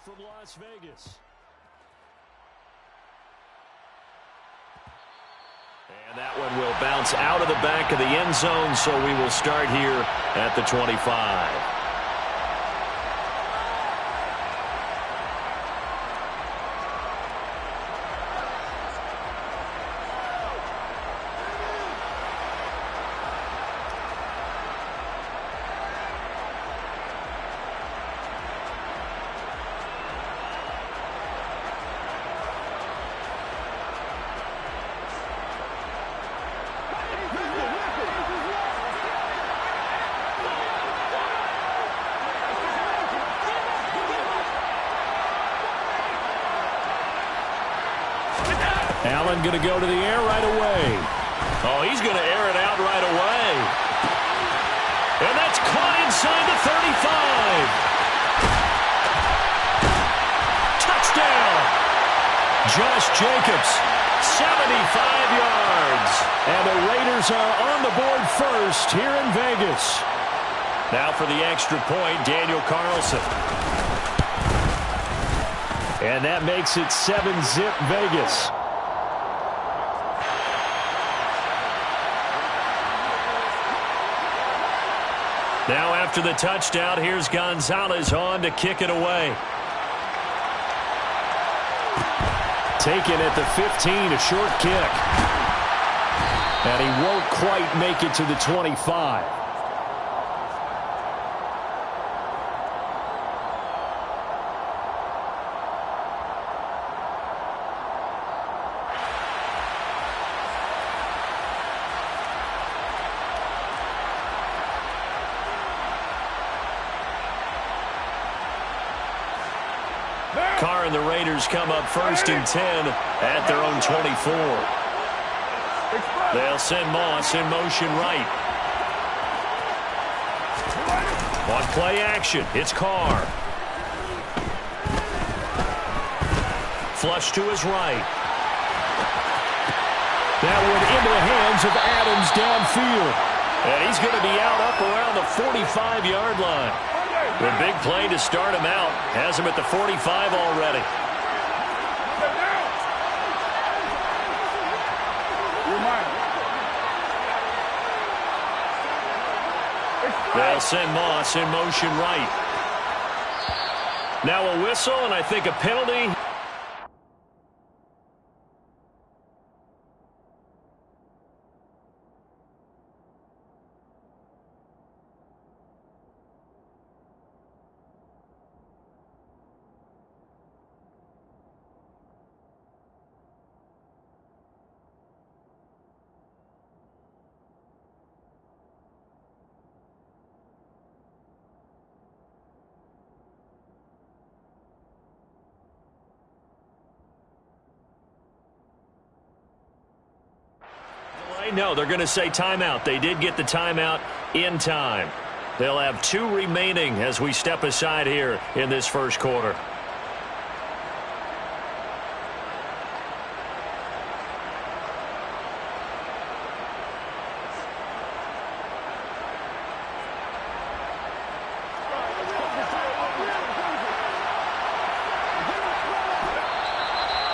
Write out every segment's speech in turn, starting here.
from Las Vegas. And that one will bounce out of the back of the end zone, so we will start here at the 25. Allen going to go to the air right away. Oh, he's going to air it out right away. And that's caught inside the 35. Touchdown. Josh Jacobs, 75 yards. And the Raiders are on the board first here in Vegas. Now for the extra point, Daniel Carlson. And that makes it 7-zip Vegas. Now after the touchdown, here's Gonzalez on to kick it away. Taken at the 15, a short kick. And he won't quite make it to the 25. Carr and the Raiders come up first and 10 at their own 24. They'll send Moss in motion right. On play action, it's Carr. Flush to his right. That one into the hands of Adams downfield. And he's going to be out up around the 45-yard line. The big play to start him out has him at the 45 already. They'll send Moss in motion right. Now a whistle and I think a penalty. No, they're going to say timeout. They did get the timeout in time. They'll have 2 remaining as we step aside here in this first quarter.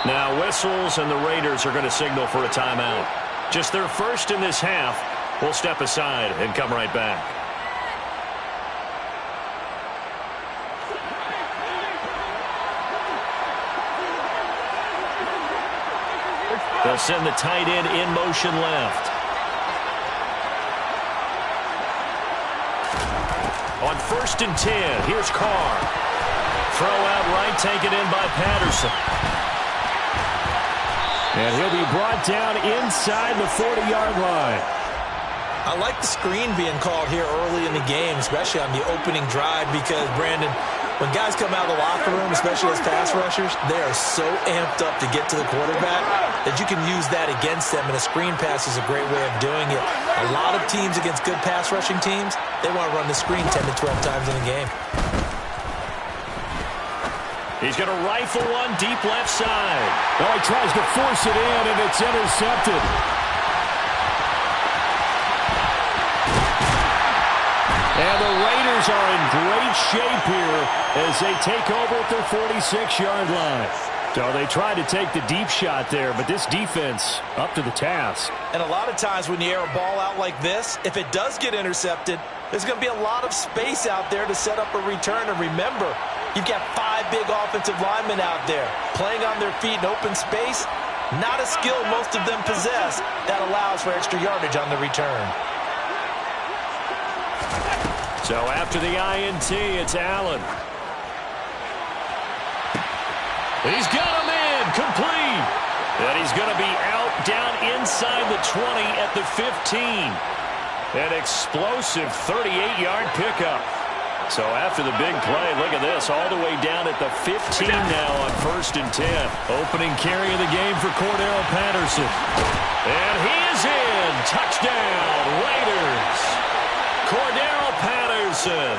Now whistles and the Raiders are going to signal for a timeout. Just their first in this half. We'll step aside and come right back. They'll send the tight end in motion left. On 1st and 10, here's Carr. Throw out right, taken in by Patterson. And he'll be brought down inside the 40-yard line. I like the screen being called here early in the game, especially on the opening drive, because, Brandon, when guys come out of the locker room, especially as pass rushers, they are so amped up to get to the quarterback that you can use that against them, and a screen pass is a great way of doing it. A lot of teams against good pass rushing teams, they want to run the screen 10 to 12 times in a game. He's going to rifle one deep left side. Oh, he tries to force it in, and it's intercepted. And the Raiders are in great shape here as they take over at their 46-yard line. So they tried to take the deep shot there, but this defense up to the task. And a lot of times when you air a ball out like this, if it does get intercepted, there's going to be a lot of space out there to set up a return. And remember, you've got 5 big offensive linemen out there playing on their feet in open space. Not a skill most of them possess that allows for extra yardage on the return. So after the INT, it's Allen. He's got him in, complete. And he's going to be out down inside the 20 at the 15. An explosive 38-yard pickup. So after the big play, look at this, all the way down at the 15 now on 1st and 10. Opening carry of the game for Cordero Patterson. And he is in. Touchdown, Raiders. Cordero Patterson.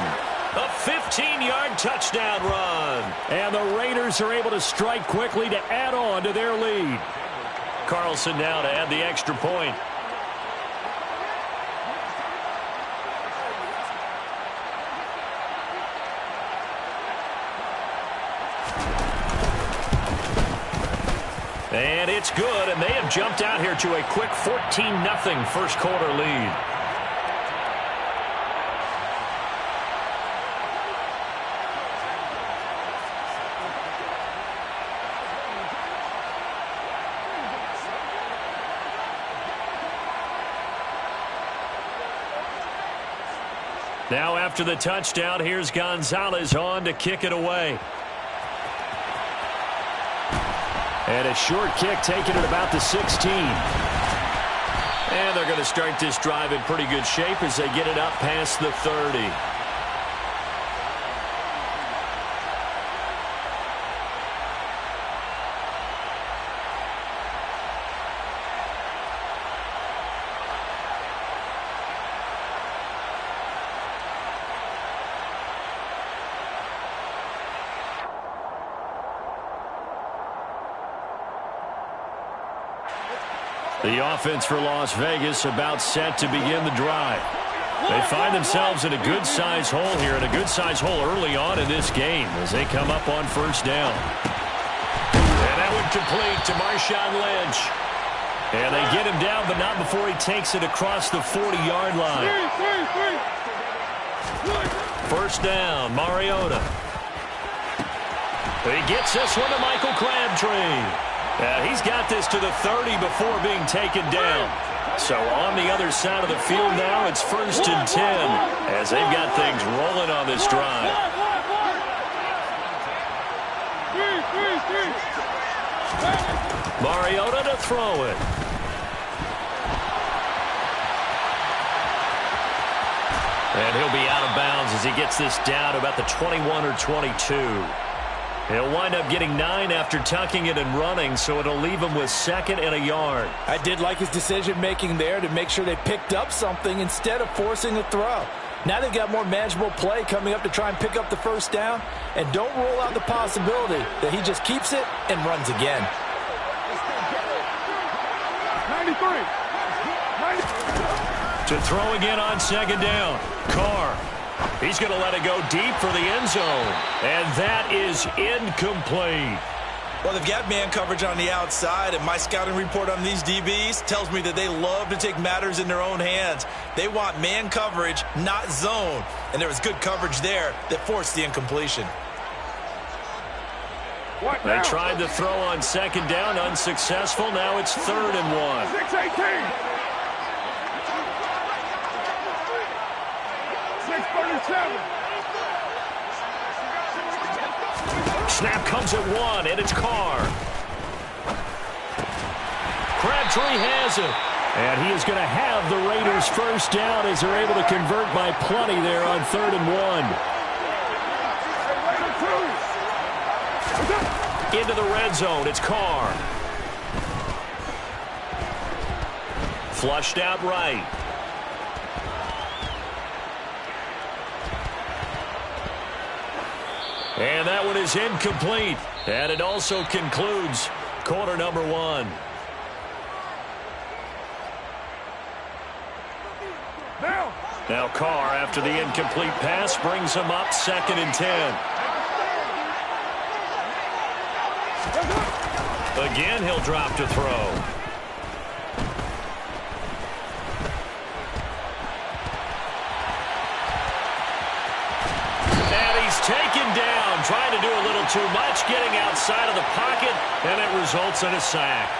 A 15-yard touchdown run. And the Raiders are able to strike quickly to add on to their lead. Carlson now to add the extra point. And it's good, and they have jumped out here to a quick 14-0 first quarter lead. Now after the touchdown, here's Gonzalez on to kick it away. And a short kick taken at about the 16. And they're going to start this drive in pretty good shape as they get it up past the 30. The offense for Las Vegas about set to begin the drive. They find themselves in a good-sized hole here, and a good-sized hole early on in this game as they come up on 1st down. And that one complete to Marshawn Lynch. And they get him down, but not before he takes it across the 40-yard line. 1st down, Mariota. He gets this one to Michael Crabtree. He's got this to the 30 before being taken down. So on the other side of the field now, it's 1st and 10 as they've got things rolling on this drive. Mariota to throw it. And he'll be out of bounds as he gets this down to about the 21 or 22. He'll wind up getting 9 after tucking it and running, so it'll leave him with 2nd and a yard. I did like his decision-making there to make sure they picked up something instead of forcing a throw. Now they've got more manageable play coming up to try and pick up the 1st down, and don't rule out the possibility that he just keeps it and runs again. 93. To throw again on 2nd down. Carr. He's going to let it go deep for the end zone. And that is incomplete. Well, they've got man coverage on the outside, and my scouting report on these DBs tells me that they love to take matters in their own hands. They want man coverage, not zone. And there was good coverage there that forced the incompletion. They tried to throw on 2nd down, unsuccessful. Now it's 3rd and 1. 6-18. 6-37. Snap comes at 1, and it's Carr. Crabtree has it. And he is going to have the Raiders 1st down as they're able to convert by plenty there on 3rd and 1. Into the red zone, it's Carr. Flushed out right. And that one is incomplete. And it also concludes quarter number 1. Now, Now Carr, after the incomplete pass, brings him up 2nd and 10. Again, he'll drop to throw. And he's taken down, trying to do a little too much, getting outside of the pocket, and it results in a sack.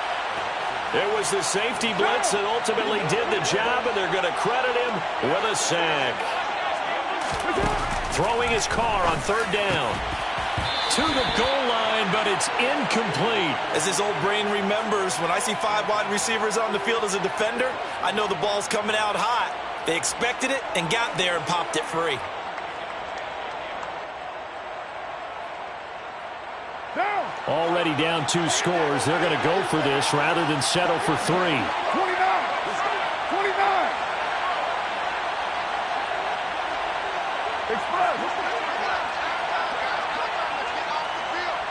It was the safety blitz that ultimately did the job, and they're going to credit him with a sack. Throwing his Carr on 3rd down. To the goal line, but it's incomplete. As his old brain remembers, when I see 5 wide receivers on the field as a defender, I know the ball's coming out hot. They expected it and got there and popped it free. Already down 2 scores. They're going to go for this rather than settle for 3. 29. 29. Express.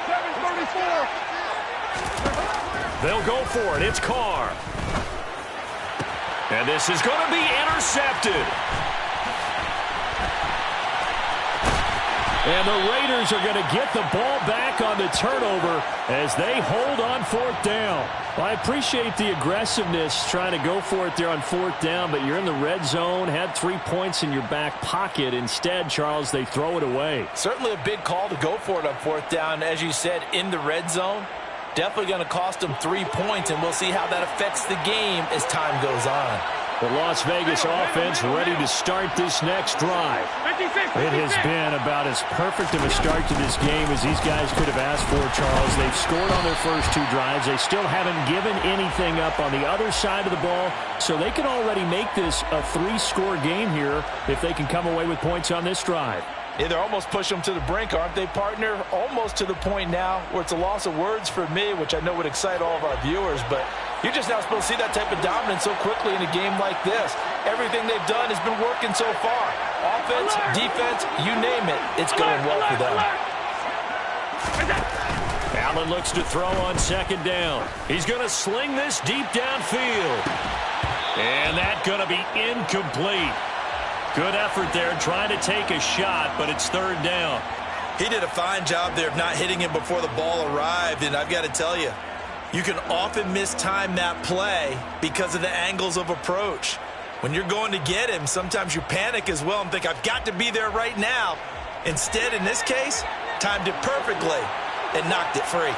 7:34. They'll go for it. It's Carr. And this is going to be intercepted. And the Raiders are going to get the ball back on the turnover as they hold on 4th down. Well, I appreciate the aggressiveness trying to go for it there on 4th down, but you're in the red zone, had 3 points in your back pocket. Instead, Charles, they throw it away. Certainly a big call to go for it on 4th down. As you said, in the red zone, definitely going to cost them 3 points, and we'll see how that affects the game as time goes on. The Las Vegas offense ready to start this next drive. It has been about as perfect of a start to this game as these guys could have asked for, Charles. They've scored on their first 2 drives. They still haven't given anything up on the other side of the ball, so they can already make this a 3-score game here if they can come away with points on this drive. Yeah, they're almost pushing them to the brink, aren't they, partner? Almost to the point now where it's a loss of words for me, which I know would excite all of our viewers, but you're just not supposed to see that type of dominance so quickly in a game like this. Everything they've done has been working so far. Offense, defense, you name it, it's going well for them. Allen looks to throw on 2nd down. He's going to sling this deep downfield. And that's going to be incomplete. Good effort there trying to take a shot, but it's 3rd down. He did a fine job there of not hitting him before the ball arrived, and I've got to tell you, you can often mistime that play because of the angles of approach. When you're going to get him, sometimes you panic as well and think, I've got to be there right now. Instead, in this case, timed it perfectly and knocked it free.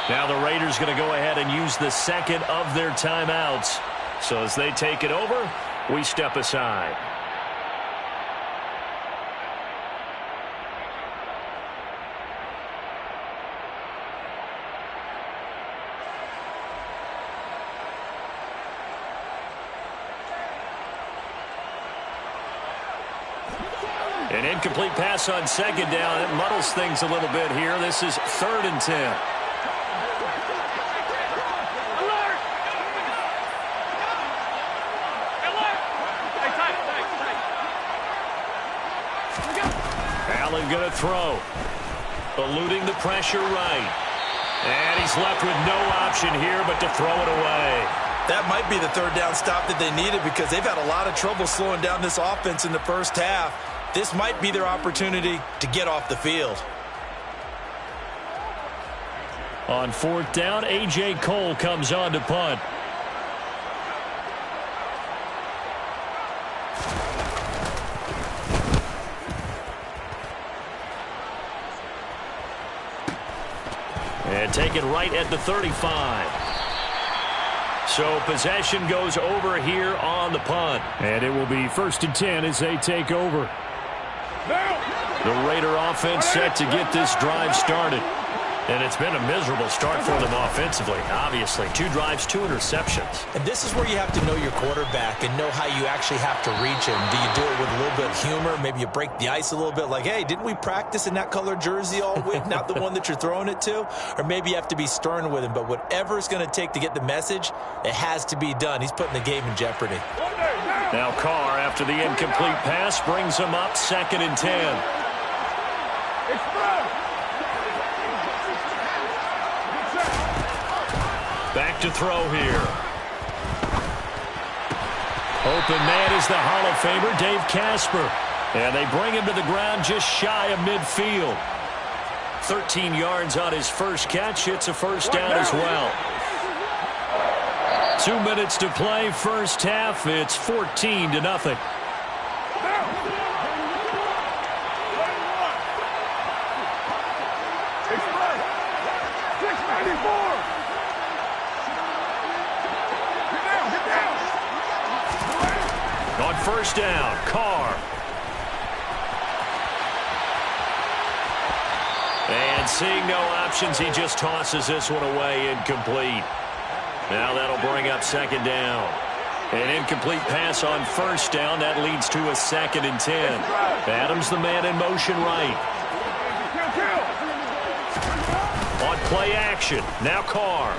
Now the Raiders going to go ahead and use the 2nd of their timeouts. So as they take it over, we step aside. An incomplete pass on 2nd down. It muddles things a little bit here. This is 3rd and 10. Allen going to throw. Eluding the pressure right. And he's left with no option here but to throw it away. That might be the 3rd down stop that they needed because they've had a lot of trouble slowing down this offense in the first half. This might be their opportunity to get off the field. On 4th down, A.J. Cole comes on to punt. And take it right at the 35. So possession goes over here on the punt. And it will be 1st and 10 as they take over. The Raider offense set to get this drive started. And it's been a miserable start for them offensively, obviously. 2 drives, 2 interceptions. And this is where you have to know your quarterback and know how you actually have to reach him. Do you do it with a little bit of humor? Maybe you break the ice a little bit like, hey, didn't we practice in that color jersey all week? Not the one that you're throwing it to? Or maybe you have to be stern with him. But whatever it's going to take to get the message, it has to be done. He's putting the game in jeopardy. Now Carr, after the incomplete pass, brings him up 2nd and 10. to throw here. Open man is the Hall of Famer, Dave Casper. And they bring him to the ground just shy of midfield. 13 yards on his first catch. It's a first down as well. 2 minutes to play, first half. It's 14-0. On first down, Carr. And seeing no options, he just tosses this one away, incomplete. Now that'll bring up second down. An incomplete pass on first down. That leads to a 2nd and 10. Adams the man in motion right. On play action. Now Carr.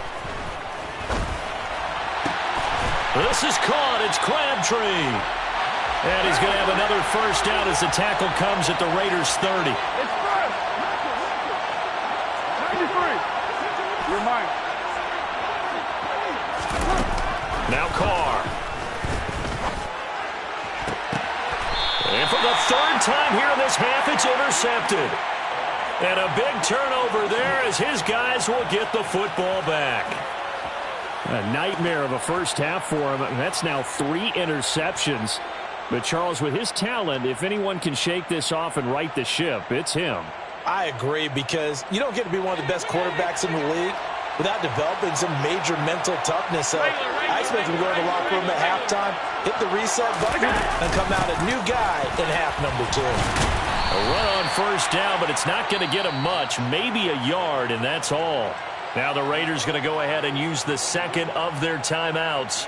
This is caught. It's Crabtree. And he's going to have another first down as the tackle comes at the Raiders' 30. You're mine. Now Carr. And for the 3rd time here in this half, it's intercepted. And a big turnover there as his guys will get the football back. A nightmare of a first half for him. That's now 3 interceptions. But Charles, with his talent, if anyone can shake this off and right the ship, it's him. I agree, because you don't get to be one of the best quarterbacks in the league without developing some major mental toughness. So I expect him to go to the locker room at halftime, hit the reset button, and come out a new guy in half number 2. A run on first down, but it's not going to get him much, maybe a yard, and that's all. Now the Raiders going to go ahead and use the 2nd of their timeouts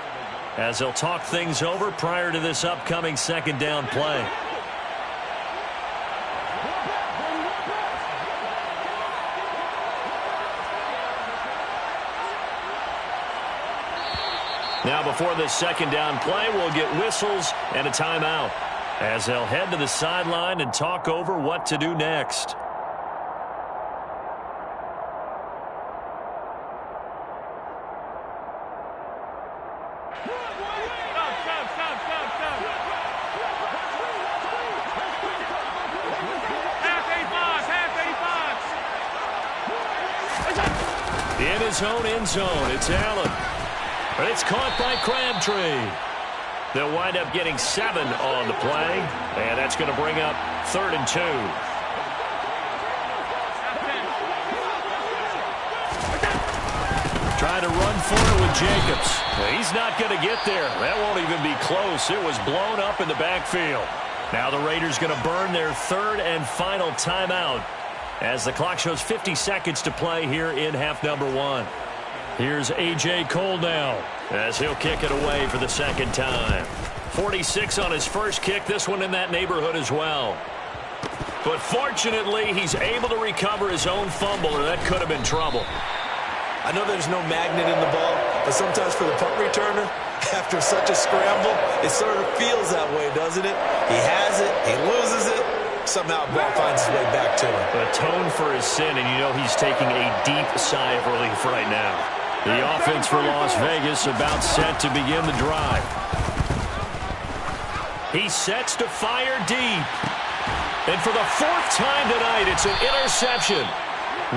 as they'll talk things over prior to this upcoming 2nd down play. Now before this 2nd down play, we'll get whistles and a timeout as they'll head to the sideline and talk over what to do next. In his own end zone, it's Allen. But it's caught by Crabtree. They'll wind up getting 7 on the play, and that's going to bring up 3rd and 2. Trying to run for it with Jacobs. He's not going to get there. That won't even be close. It was blown up in the backfield. Now the Raiders going to burn their 3rd and final timeout as the clock shows 50 seconds to play here in half number 1. Here's A.J. Cole now as he'll kick it away for the 2nd time. 46 on his first kick, this one in that neighborhood as well. But fortunately, he's able to recover his own fumble, or that could have been trouble. I know there's no magnet in the ball, but sometimes for the punt returner, after such a scramble, it sort of feels that way, doesn't it? He has it, he loses it, somehow the ball finds its way back to him. Atone for his sin, and you know he's taking a deep sigh of relief right now. The offense for Las Vegas about set to begin the drive. He sets to fire deep. And for the 4th time tonight, it's an interception.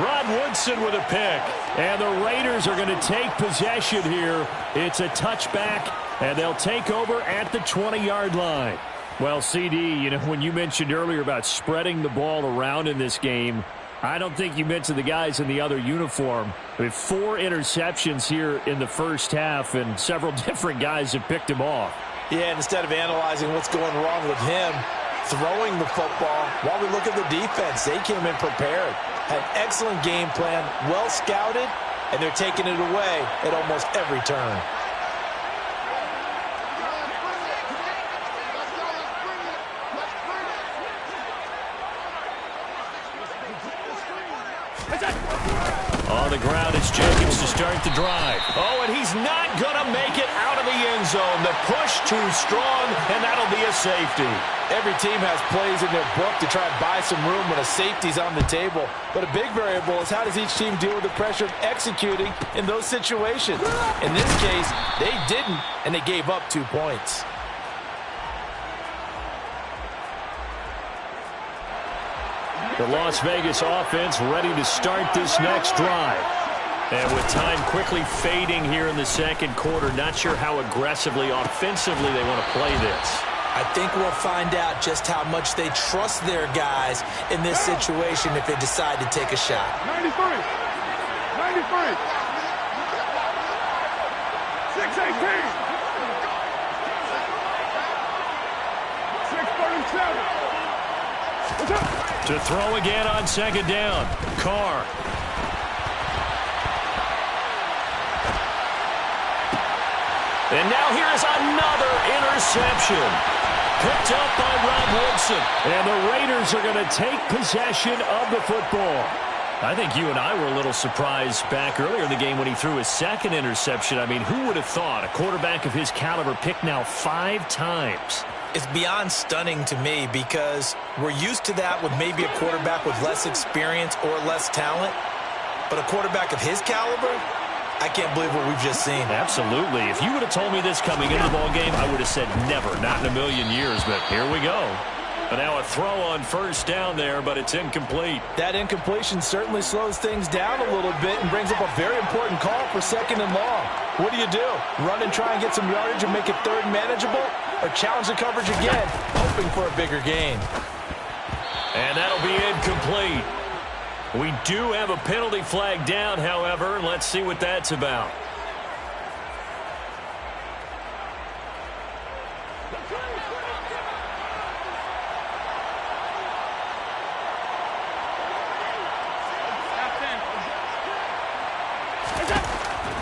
Rod Woodson with a pick. And the Raiders are going to take possession here. It's a touchback, and they'll take over at the 20-yard line. Well, CD, you know, when you mentioned earlier about spreading the ball around in this game, I don't think you mentioned the guys in the other uniform. We have 4 interceptions here in the first half, and several different guys have picked him off. Yeah, and instead of analyzing what's going wrong with him, throwing the football, while we look at the defense, they came in prepared. Had excellent game plan, well scouted, and they're taking it away at almost every turn. On the ground, it's Jacobs to start the drive. Oh, and he's not going to make it out of the end zone. The push too strong, and that'll be a safety. Every team has plays in their book to try and buy some room when a safety's on the table. But a big variable is how does each team deal with the pressure of executing in those situations. In this case, they didn't, and they gave up 2 points. The Las Vegas offense ready to start this next drive. And with time quickly fading here in the second quarter, not sure how aggressively, offensively they want to play this. I think we'll find out just how much they trust their guys in this situation if they decide to take a shot. 93. 93. 618. 637. To throw again on second down. Carr. And now here's another interception. Picked up by Rob Wilson. And the Raiders are going to take possession of the football. I think you and I were a little surprised back earlier in the game when he threw his second interception. I mean, who would have thought a quarterback of his caliber picked now 5 times? It's beyond stunning to me because we're used to that with maybe a quarterback with less experience or less talent. But a quarterback of his caliber, I can't believe what we've just seen. Absolutely. If you would have told me this coming into the ballgame, I would have said never, not in a million years. But here we go. And now a throw on first down there, but it's incomplete. That incompletion certainly slows things down a little bit and brings up a very important call for second and long. What do? Run and try and get some yardage and make it third manageable? Or challenge the coverage again, hoping for a bigger gain? And that'll be incomplete. We do have a penalty flag down, however. Let's see what that's about.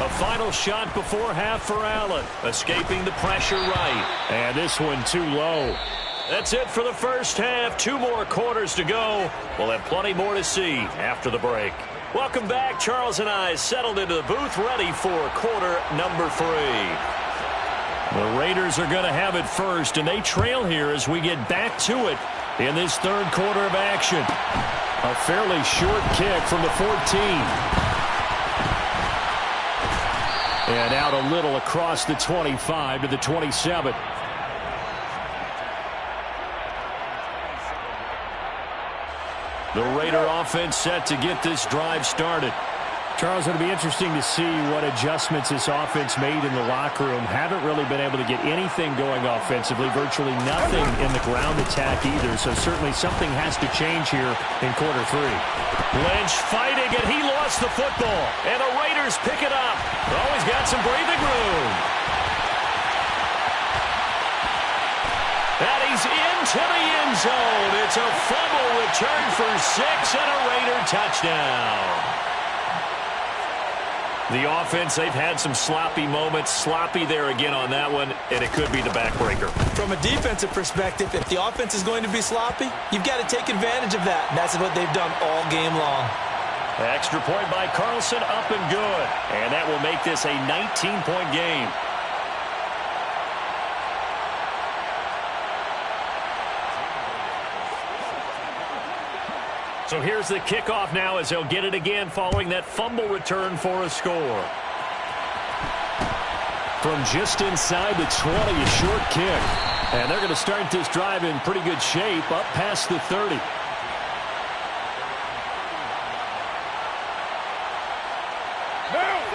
A final shot before half for Allen. Escaping the pressure right. And this one too low. That's it for the first half. 2 more quarters to go. We'll have plenty more to see after the break. Welcome back. Charles and I settled into the booth ready for quarter number 3. The Raiders are going to have it first, and they trail here as we get back to it in this third quarter of action. A fairly short kick from the 14. And out a little across the 25 to the 27. The Raider offense set to get this drive started. Charles, it'll be interesting to see what adjustments this offense made in the locker room. Haven't really been able to get anything going offensively, virtually nothing in the ground attack either. So certainly something has to change here in quarter 3. Lynch fighting, and he lost the football. And the Raiders pick it up. Always got some breathing room. And he's into the end zone. It's a fumble return for 6 and a Raider touchdown. The offense, they've had some sloppy moments. Sloppy there again on that one, and it could be the backbreaker. From a defensive perspective, if the offense is going to be sloppy, you've got to take advantage of that. And that's what they've done all game long. Extra point by Carlson, up and good. And that will make this a 19-point game. So here's the kickoff now as they'll get it again following that fumble return for a score. From just inside the 20, a short kick. And they're going to start this drive in pretty good shape up past the 30.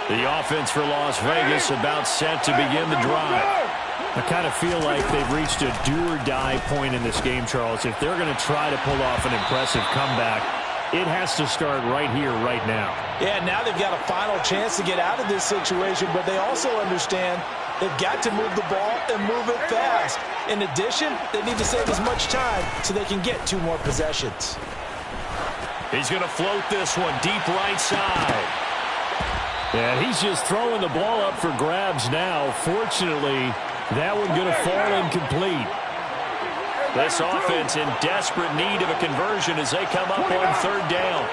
The offense for Las Vegas about set to begin the drive. I kind of feel like they've reached a do-or-die point in this game, Charles. If they're going to try to pull off an impressive comeback, it has to start right here, right now. Yeah, now they've got a final chance to get out of this situation, but they also understand they've got to move the ball and move it fast. In addition, they need to save as much time so they can get 2 more possessions. He's going to float this one deep right side. And he's just throwing the ball up for grabs now. Fortunately, that one going to fall incomplete. This offense in desperate need of a conversion as they come up on third down.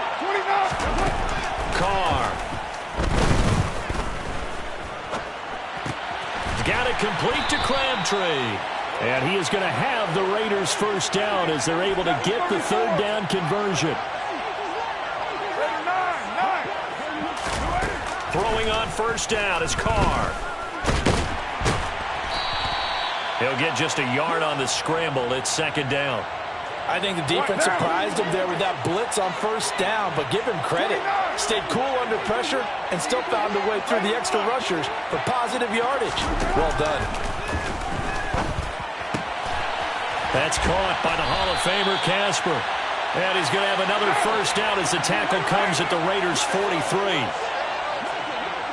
Carr. Got it complete to Crabtree. And he is going to have the Raiders first down as they're able to get the third down conversion. Throwing on first down is Carr. He'll get just a yard on the scramble. It's second down. I think the defense surprised him there with that blitz on first down, but give him credit. Stayed cool under pressure and still found a way through the extra rushers for positive yardage. Well done. That's caught by the Hall of Famer Casper. And he's going to have another first down as the tackle comes at the Raiders' 43.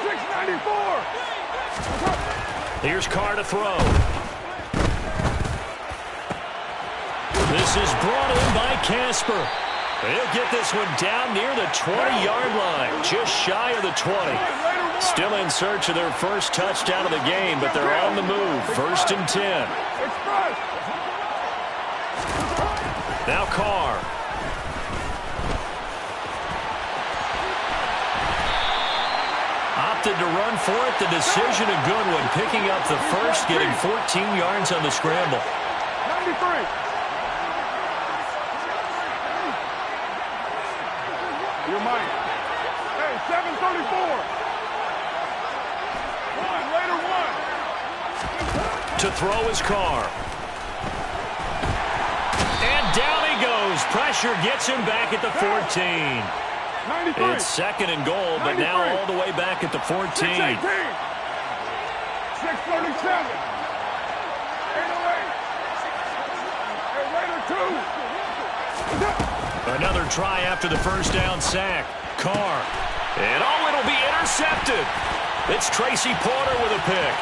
694. Here's Carr to throw. This is brought in by Casper. He'll get this one down near the 20-yard line, just shy of the 20. Still in search of their first touchdown of the game, but they're on the move. First and 10. Now Carr. Opted to run for it. The decision a good one. Picking up the first, getting 14 yards on the scramble. 93. Your money. Hey, 734. Later one. To throw his Carr. And down he goes. Pressure gets him back at the 14. 93. It's second and goal, but 93. now all the way back at the 14. 618. 637. 808. Hey, Raider 2. Another try after the first down sack. Carr. And it'll be intercepted. It's Tracy Porter with a pick.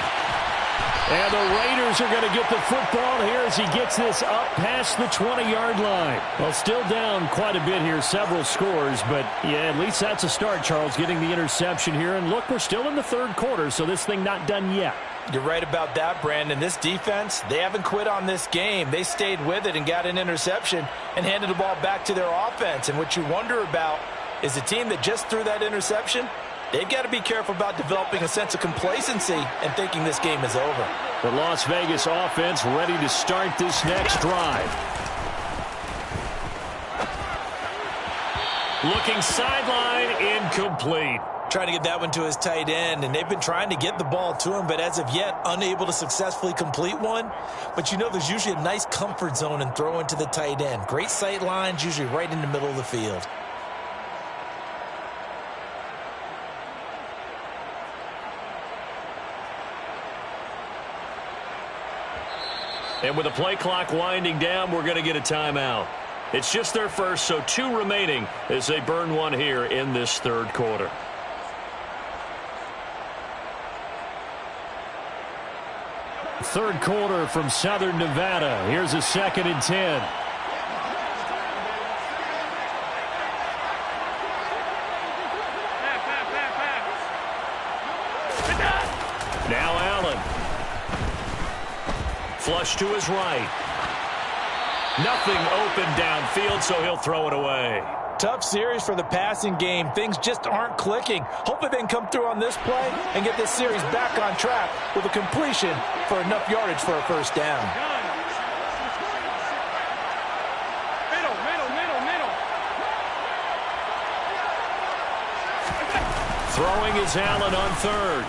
And the Raiders are going to get the football here as he gets this up past the 20-yard line. Well, still down quite a bit here, several scores, but yeah, at least that's a start, Charles, getting the interception here. And look, we're still in the third quarter, so this thing not done yet. You're right about that, Brandon. This defense, they haven't quit on this game. They stayed with it and got an interception and handed the ball back to their offense. And what you wonder about is a team that just threw that interception, they've got to be careful about developing a sense of complacency and thinking this game is over. The Las Vegas offense ready to start this next drive. Looking sideline, incomplete. Trying to get that one to his tight end, and they've been trying to get the ball to him, but as of yet, unable to successfully complete one. But you know there's usually a nice comfort zone in throwing to the tight end. Great sight lines, usually right in the middle of the field. And with the play clock winding down, we're going to get a timeout. It's just their first, so 2 remaining as they burn one here in this third quarter. Third quarter from Southern Nevada. Here's a 2nd and 10. Now Allen. Flush to his right. Nothing open downfield, so he'll throw it away. Tough series for the passing game. Things just aren't clicking. Hopefully they can come through on this play and get this series back on track with a completion for enough yardage for a first down. Middle. Throwing is Allen on third.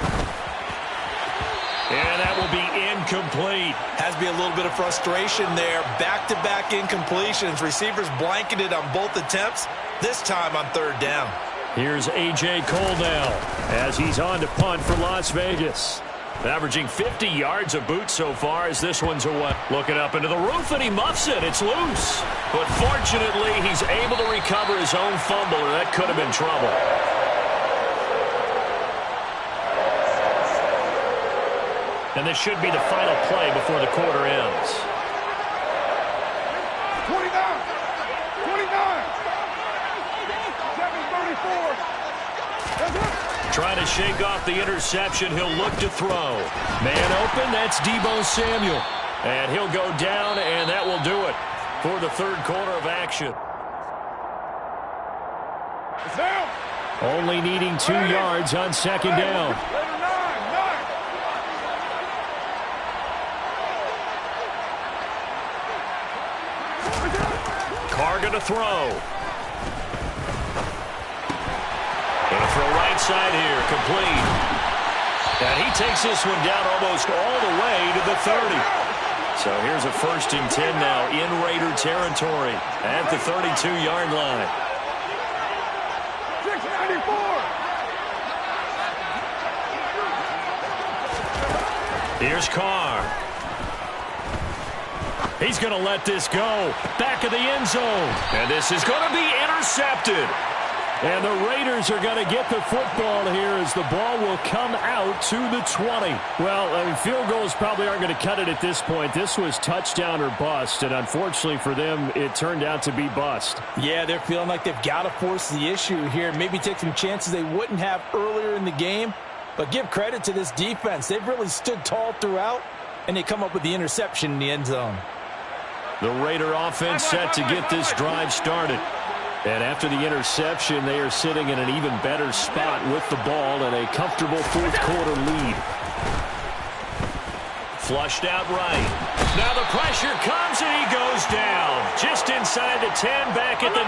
And that will be incomplete. Has to be a little bit of frustration there. Back-to-back incompletions. Receivers blanketed on both attempts, this time on third down. Here's A.J. Coldell as he's on to punt for Las Vegas. Averaging 50 yards a boot so far as this one's away. Looking up into the roof, and he muffs it. It's loose. But fortunately, he's able to recover his own fumble, or that could have been trouble. And this should be the final play before the quarter ends. 29. 734. Trying to shake off the interception. He'll look to throw. Man open, that's Deebo Samuel. And he'll go down, and that will do it for the third quarter of action. It's down. Only needing 2 yards on second down. Carr going to throw. Going to throw right side here, complete. And he takes this one down almost all the way to the 30. So here's a 1st and 10 now in Raider territory at the 32-yard line. 694. Here's Carr. He's going to let this go. Back of the end zone. And this is going to be intercepted. And the Raiders are going to get the football here as the ball will come out to the 20. Well, I mean, field goals probably aren't going to cut it at this point. This was touchdown or bust, and unfortunately for them, it turned out to be bust. Yeah, they're feeling like they've got to force the issue here. Maybe take some chances they wouldn't have earlier in the game. But give credit to this defense. They've really stood tall throughout, and they come up with the interception in the end zone. The Raider offense set to get this drive started. And after the interception, they are sitting in an even better spot with the ball and a comfortable 4th quarter lead. Flushed out right. Now the pressure comes and he goes down. Just inside the 10, back at the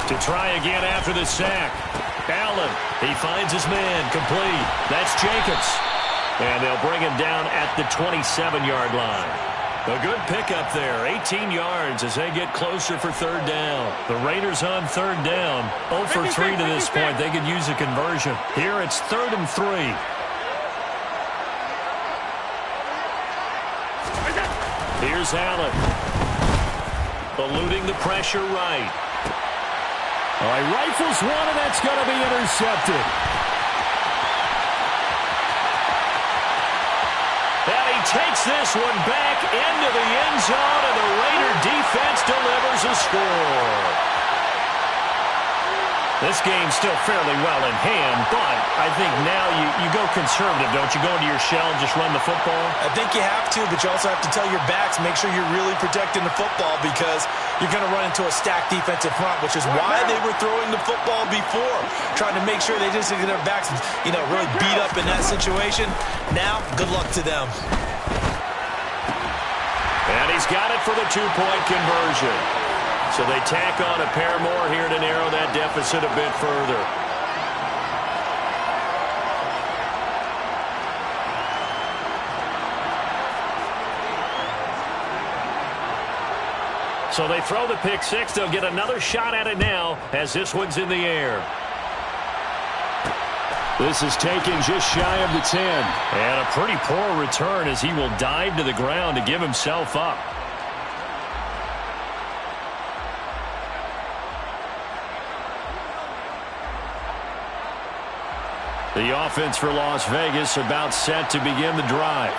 9. To try again after the sack. Allen, he finds his man, complete. That's Jacobs. And they'll bring him down at the 27-yard line. A good pickup there, 18 yards as they get closer for 3rd down. The Raiders on 3rd down, 0 for 3 to this point. They could use a conversion. Here it's 3rd and 3. Here's Allen. Eluding the pressure right. All right, rifles one, and that's going to be intercepted. And he takes this one back into the end zone, and the Raider defense delivers a score. This game's still fairly well in hand, but I think now you go conservative, don't you? Go into your shell and just run the football? I think you have to, but you also have to tell your backs, make sure you're really protecting the football because you're going to run into a stacked defensive front, which is why they were throwing the football before, trying to make sure they just get their backs, really beat up in that situation. Now, good luck to them. And he's got it for the 2-point conversion. So they tack on a pair more here to narrow that deficit a bit further. So they throw the pick six. They'll get another shot at it now as this one's in the air. This is taken just shy of the 10. And a pretty poor return as he will dive to the ground to give himself up. The offense for Las Vegas about set to begin the drive.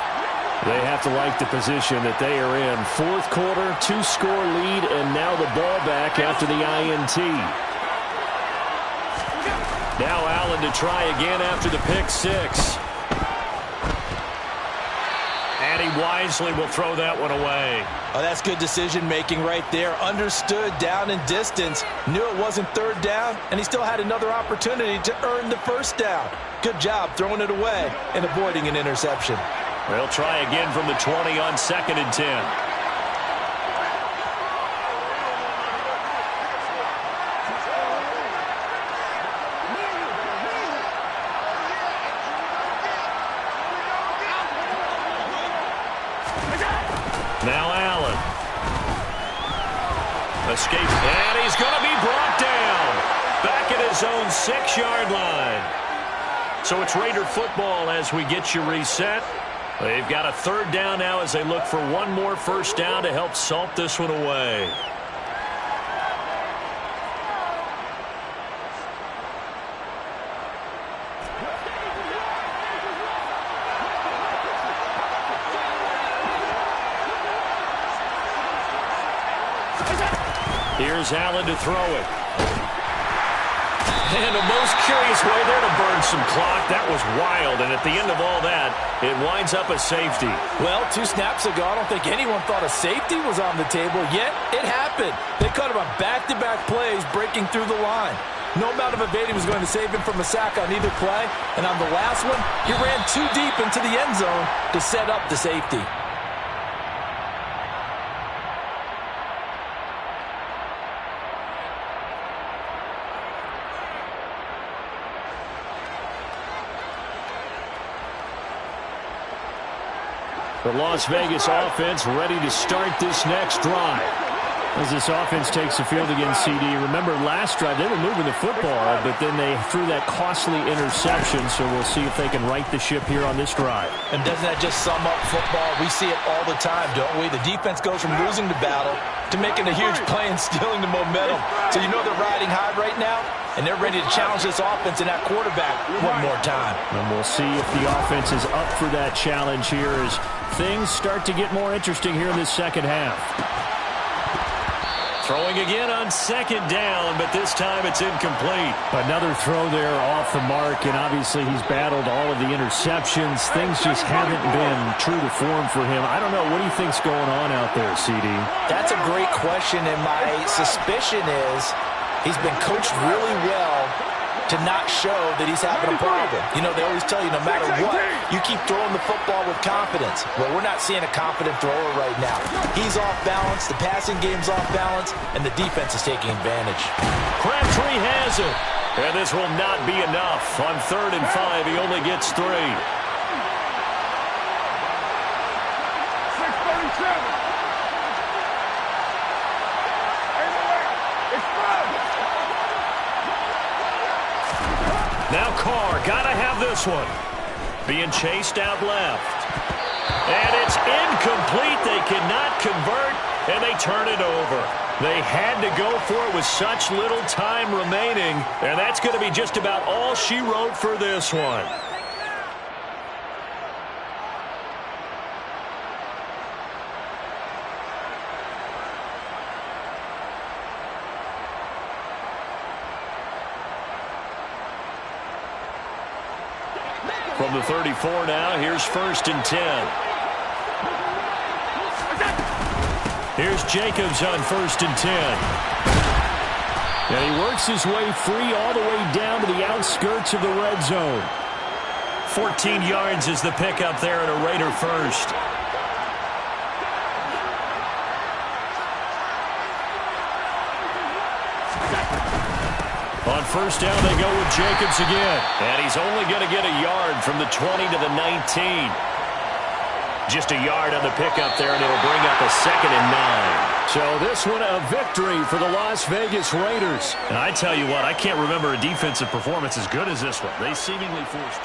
They have to like the position that they are in. 4th quarter, 2-score lead, and now the ball back after the INT. Now Allen to try again after the pick six. And he wisely will throw that one away. Oh, that's good decision-making right there. Understood down and distance. Knew it wasn't 3rd down, and he still had another opportunity to earn the 1st down. Good job throwing it away and avoiding an interception. They'll try again from the 20 on 2nd and 10. Now Allen. Escape, and he's going to be brought down. Back at his own 6-yard line. So it's Raider football as we get you reset. They've got a 3rd down now as they look for one more 1st down to help salt this one away. Here's Allen to throw it. And a most curious way there to burn some clock. That was wild, and at the end of all that, it winds up a safety. Well, 2 snaps ago, I don't think anyone thought a safety was on the table, yet it happened. They caught him on back-to-back plays breaking through the line. No amount of evading was going to save him from a sack on either play, and on the last one, he ran too deep into the end zone to set up the safety. The Las Vegas offense ready to start this next drive. As this offense takes the field against CD, remember last drive they were moving the football, but then they threw that costly interception, so we'll see if they can right the ship here on this drive. And doesn't that just sum up football? We see it all the time, don't we? The defense goes from losing the battle to making a huge play and stealing the momentum. So you know they're riding high right now, and they're ready to challenge this offense and that quarterback one more time. And we'll see if the offense is up for that challenge here as things start to get more interesting here in this second half. Throwing again on second down, but this time it's incomplete. Another throw there off the mark, and obviously he's battled all of the interceptions. Things just haven't been true to form for him. I don't know. What do you think's going on out there, CD? That's a great question, and my suspicion is he's been coached really well to not show that he's having a problem. You know, they always tell you no matter what, you keep throwing the football with confidence. Well, we're not seeing a confident thrower right now. He's off balance, the passing game's off balance, and the defense is taking advantage. Crabtree has it. And this will not be enough. On 3rd and 5, he only gets 3. 6:37. Now Carr, gotta have this one. Being chased out left. And it's incomplete. They cannot convert, and they turn it over. They had to go for it with such little time remaining, and that's going to be just about all she wrote for this one. From the 34 now, here's 1st and 10. Here's Jacobs on 1st and 10. And he works his way free all the way down to the outskirts of the red zone. 14 yards is the pickup there and a Raider first. On 1st down, they go with Jacobs again. And he's only going to get a yard from the 20 to the 19. Just a yard on the pickup there, and it'll bring up a 2nd and 9. So this one a victory for the Las Vegas Raiders. And I tell you what, I can't remember a defensive performance as good as this one. They seemingly forced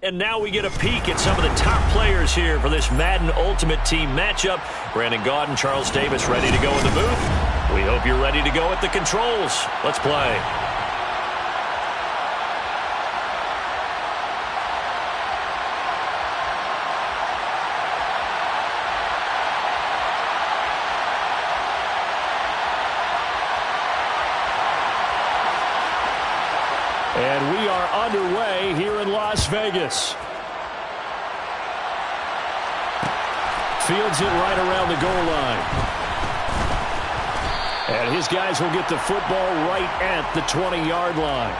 And now we get a peek at some of the top players here for this Madden Ultimate Team matchup. Brandon Gaudin, Charles Davis ready to go in the booth. We hope you're ready to go at the controls. Let's play. And we are underway here in Las Vegas. Fields it right around the goal line. And his guys will get the football right at the 20-yard line.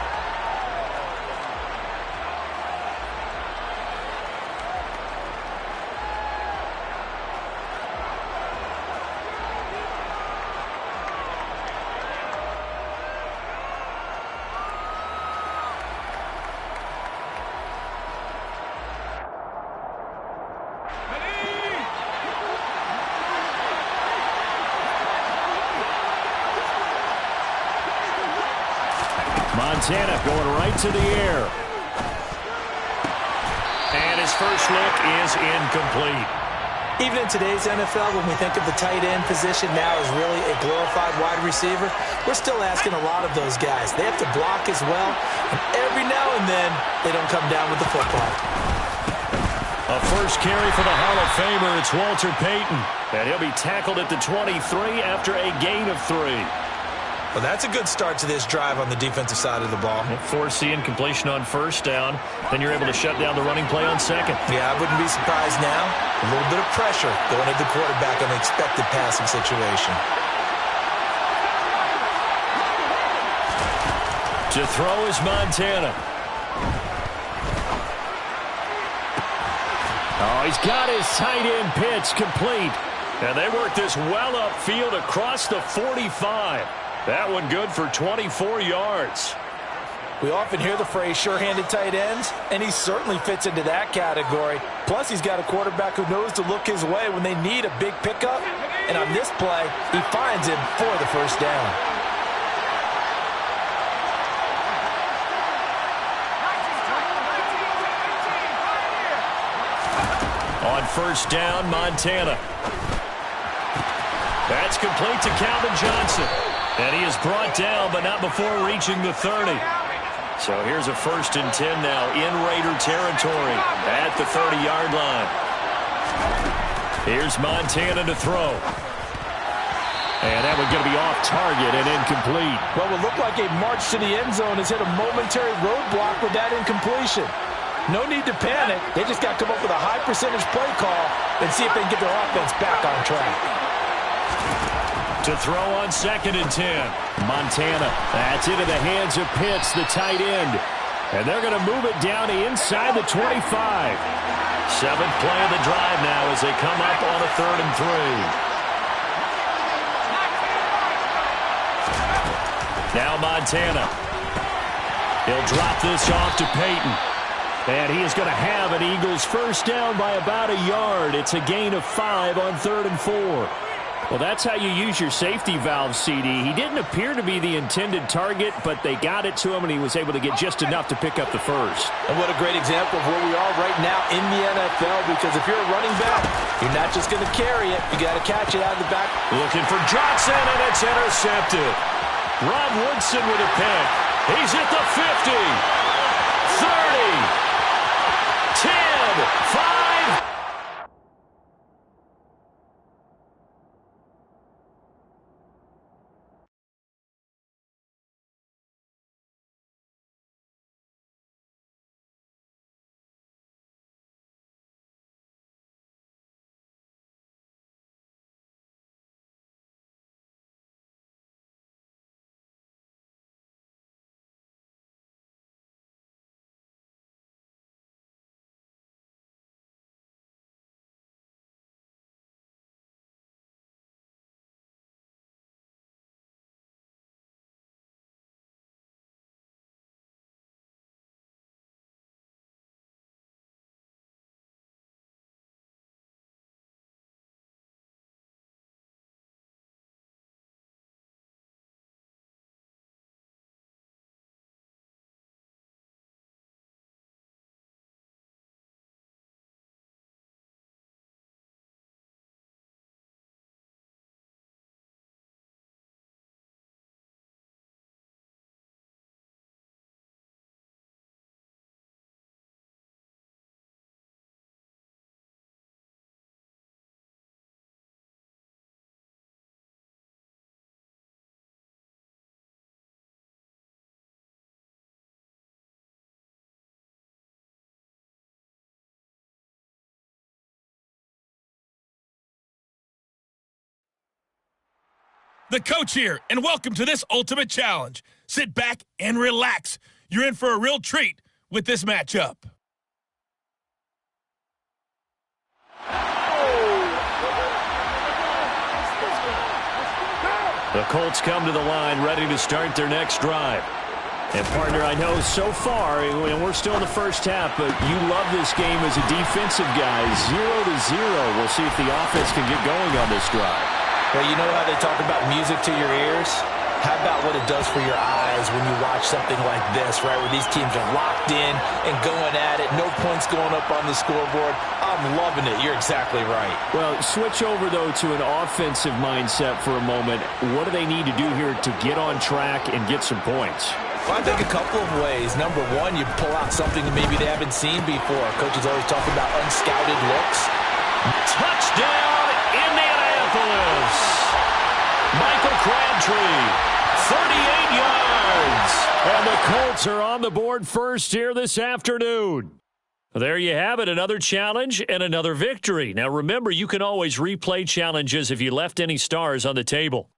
Montana going right to the air. And his first look is incomplete. Even in today's NFL, when we think of the tight end position now as really a glorified wide receiver, we're still asking a lot of those guys. They have to block as well, and every now and then, they don't come down with the football. A first carry for the Hall of Famer. It's Walter Payton. And he'll be tackled at the 23 after a gain of 3. Well, that's a good start to this drive on the defensive side of the ball. Force the incompletion on first down. Then you're able to shut down the running play on second. Yeah, I wouldn't be surprised now. A little bit of pressure going at the quarterback on the expected passing situation. To throw is Montana. Oh, he's got his tight end pitch complete. And they work this well upfield across the 45. That one good for 24 yards. We often hear the phrase sure-handed tight ends, and he certainly fits into that category. Plus, he's got a quarterback who knows to look his way when they need a big pickup. And on this play, he finds him for the first down. On first down, Montana. That's complete to Calvin Johnson. And he is brought down, but not before reaching the 30. So here's a 1st and 10 now in Raider territory at the 30-yard line. Here's Montana to throw. And that one going to be off target and incomplete. What will look like a march to the end zone has hit a momentary roadblock with that incompletion. No need to panic. They just got to come up with a high percentage play call and see if they can get their offense back on track. To throw on 2nd and 10. Montana. That's into the hands of Pitts, the tight end. And they're going to move it down inside the 25. 7th play of the drive now as they come up on a 3rd and 3. Now Montana. He'll drop this off to Payton. And he is going to have an Eagles first down by about a yard. It's a gain of 5 on 3rd and 4. Well, that's how you use your safety valve, CD. He didn't appear to be the intended target, but they got it to him, and he was able to get just enough to pick up the first. And what a great example of where we are right now in the NFL, because if you're a running back, you're not just going to carry it. You got to catch it out of the back. Looking for Johnson, and it's intercepted. Rob Woodson with a pick. He's at the 50, 30, 10, 5. The coach here, and welcome to this Ultimate Challenge. Sit back and relax. You're in for a real treat with this matchup. The Colts come to the line ready to start their next drive. And, partner, I know so far, and we're still in the first half, but you love this game as a defensive guy. 0-0. We'll see if the offense can get going on this drive. Well, you know how they talk about music to your ears? How about what it does for your eyes when you watch something like this, right, where these teams are locked in and going at it, no points going up on the scoreboard? I'm loving it. You're exactly right. Well, switch over, though, to an offensive mindset for a moment. What do they need to do here to get on track and get some points? Well, I think a couple of ways. Number one, you pull out something that maybe they haven't seen before. Coaches always talk about unscouted looks. Touchdown, Indianapolis! Michael Crabtree, 38 yards. And the Colts are on the board first here this afternoon. There you have it, another challenge and another victory. Now remember, you can always replay challenges if you left any stars on the table.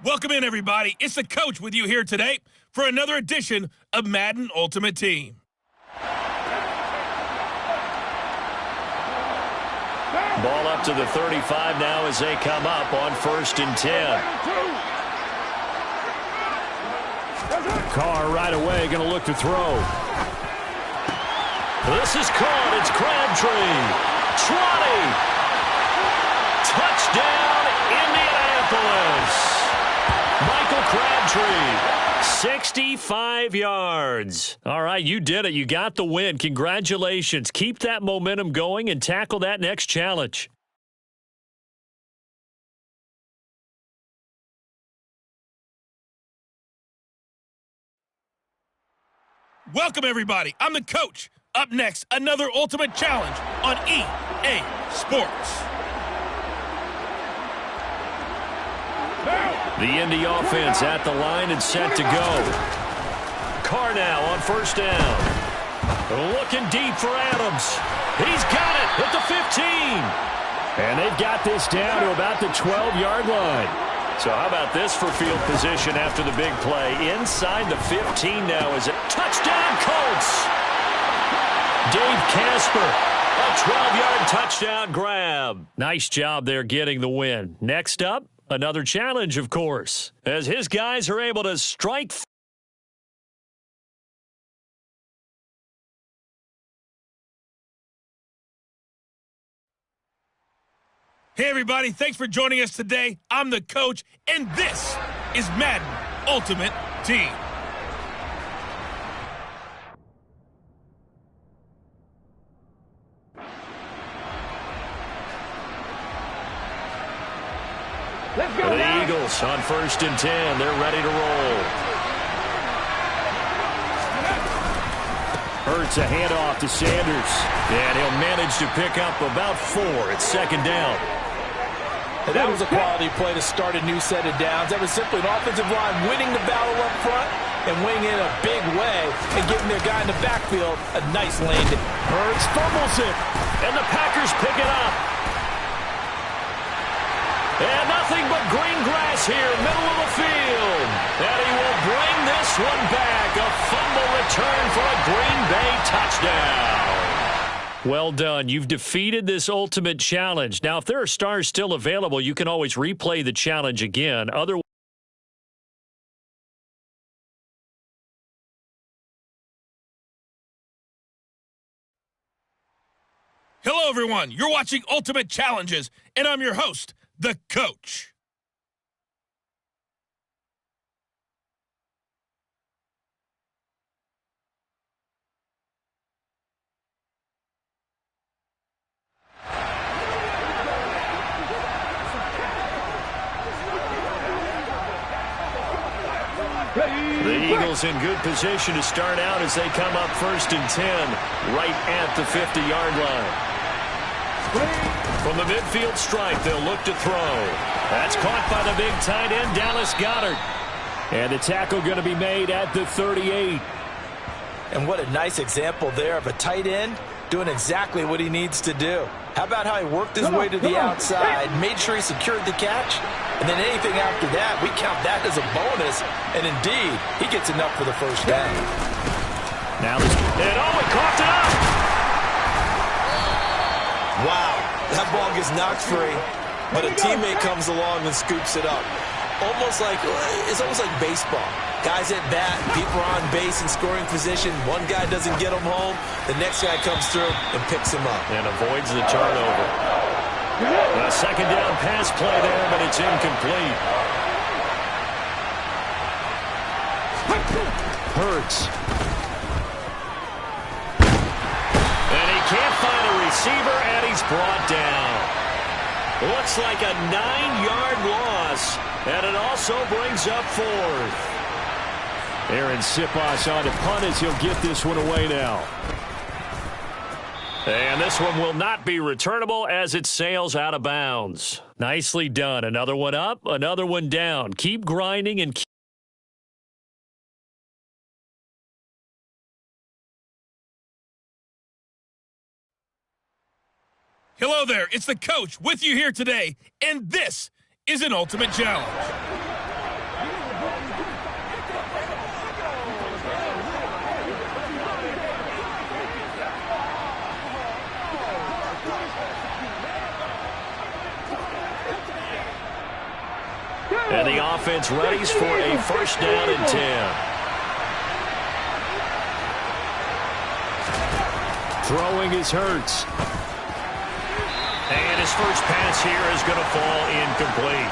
Welcome in, everybody. It's the coach with you here today for another edition of Madden Ultimate Team. Ball up to the 35 now as they come up on 1st and 10. Carr right away going to look to throw. This is caught. It's Crabtree. 20. Touchdown, Indianapolis. Michael Crabtree, 65 yards. All right, you did it. You got the win. Congratulations. Keep that momentum going and tackle that next challenge. Welcome, everybody. I'm the coach. Up next, another Ultimate Challenge on EA Sports. The Indy offense at the line and set to go. Carr now on 1st down. Looking deep for Adams. He's got it at the 15. And they've got this down to about the 12-yard line. So how about this for field position after the big play? Inside the 15 now is a touchdown, Colts. Dave Casper, a 12-yard touchdown grab. Nice job there getting the win. Next up, another challenge, of course, as his guys are able to strike. Hey, everybody. Thanks for joining us today. I'm the coach, and this is Madden Ultimate Team. Let's go, The Eagles on 1st and 10. They're ready to roll. Hurts a handoff to Sanders. And he'll manage to pick up about 4. It's 2nd down. And that was a quality play to start a new set of downs. That was simply an offensive line winning the battle up front and winning in a big way and giving their guy in the backfield a nice lane. Hurts fumbles it. And the Packers pick it up. And nothing but green grass here, middle of the field. And he will bring this one back. A fumble return for a Green Bay touchdown. Well done. You've defeated this ultimate challenge. Now, if there are stars still available, you can always replay the challenge again. Otherwise, Hello, everyone. You're watching Ultimate Challenges, and I'm your host, the coach. the Eagles in good position to start out as they come up 1st and 10, right at the 50-yard line. From the midfield stripe, they'll look to throw. That's caught by the big tight end, Dallas Goedert. And the tackle going to be made at the 38. And what a nice example there of a tight end doing exactly what he needs to do. How about how he worked his way to the outside, made sure he secured the catch, and then anything after that, we count that as a bonus. And indeed, he gets enough for the first down. Now this, and he coughed it up! Wow, that ball gets knocked free, but a teammate comes along and scoops it up. It's almost like baseball. Guys at bat, people are on base in scoring position. One guy doesn't get him home. The next guy comes through and picks him up. And avoids the turnover. A second down pass play there, but it's incomplete. Hurts. And he can't find a receiver, and he's brought down. Looks like a 9-yard loss, and it also brings up 4th. Aaron Siposs on to punt as he'll get this one away now. And this one will not be returnable as it sails out of bounds. Nicely done. Another one up, another one down. Keep grinding and keep. Hello there, it's the coach with you here today, and this is an ultimate challenge. And the offense readies for a first down and 10. Throwing is Hurts. And his first pass here is going to fall incomplete.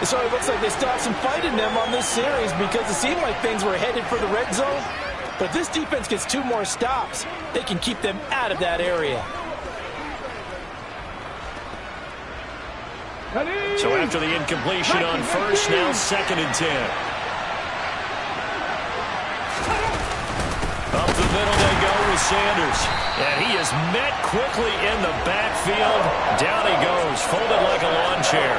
So it looks like they still have some fight in them on this series because it seemed like things were headed for the red zone. But if this defense gets 2 more stops, they can keep them out of that area. So after the incompletion on first, now 2nd and 10. Up the middle they go with Sanders. And he is met quickly in the backfield. Down he goes, folded like a lawn chair.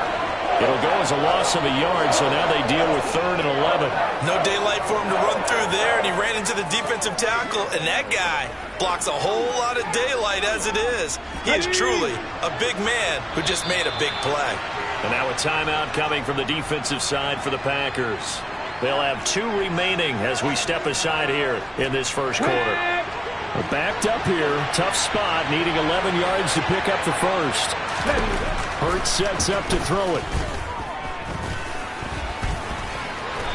It'll go as a loss of a yard, so now they deal with 3rd and 11. No daylight for him to run through there, and he ran into the defensive tackle, and that guy blocks a whole lot of daylight as it is. He is truly a big man who just made a big play. And now a timeout coming from the defensive side for the Packers. They'll have 2 remaining as we step aside here in this first quarter. We're backed up here. Tough spot, needing 11 yards to pick up the first. Hurts sets up to throw it.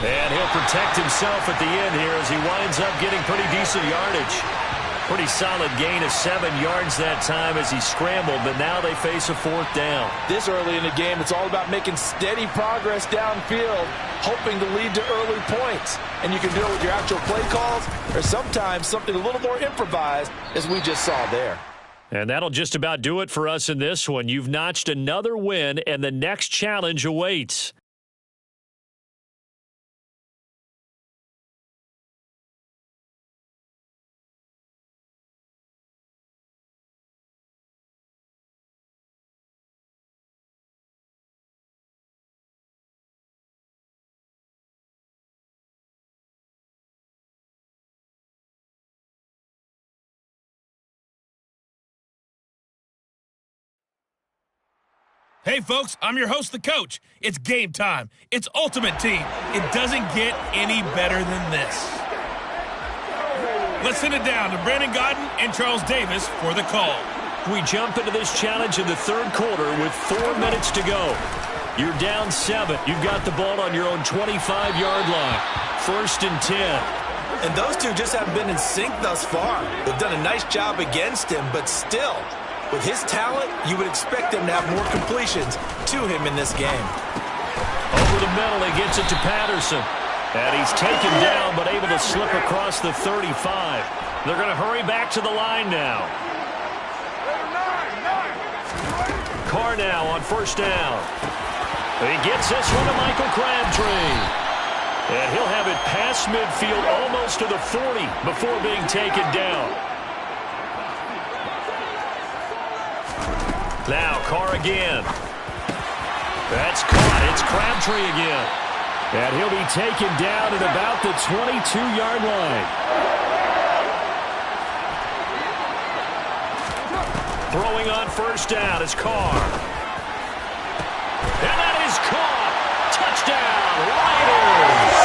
And he'll protect himself at the end here as he winds up getting pretty decent yardage. Pretty solid gain of 7 yards that time as he scrambled, but now they face a 4th down. This early in the game, it's all about making steady progress downfield, hoping to lead to early points. And you can do it with your actual play calls or sometimes something a little more improvised, as we just saw there. And that'll just about do it for us in this one. You've notched another win, and the next challenge awaits. Hey, folks, I'm your host, the coach. It's game time. It's Ultimate Team. It doesn't get any better than this. Let's send it down to Brandon Godden and Charles Davis for the call. We jump into this challenge in the 3rd quarter with 4 minutes to go. You're down 7. You've got the ball on your own 25-yard line. 1st and 10. And those two just haven't been in sync thus far. They've done a nice job against him, but still, with his talent, you would expect him to have more completions to him in this game. Over the middle, he gets it to Patterson. And he's taken down, but able to slip across the 35. They're going to hurry back to the line now. Carr now on 1st down. He gets this one to Michael Crabtree. And he'll have it past midfield almost to the 40 before being taken down. Now Carr again. That's caught. It's Crabtree again. And he'll be taken down at about the 22-yard line. Throwing on first down is Carr. And that is caught. Touchdown, Raiders.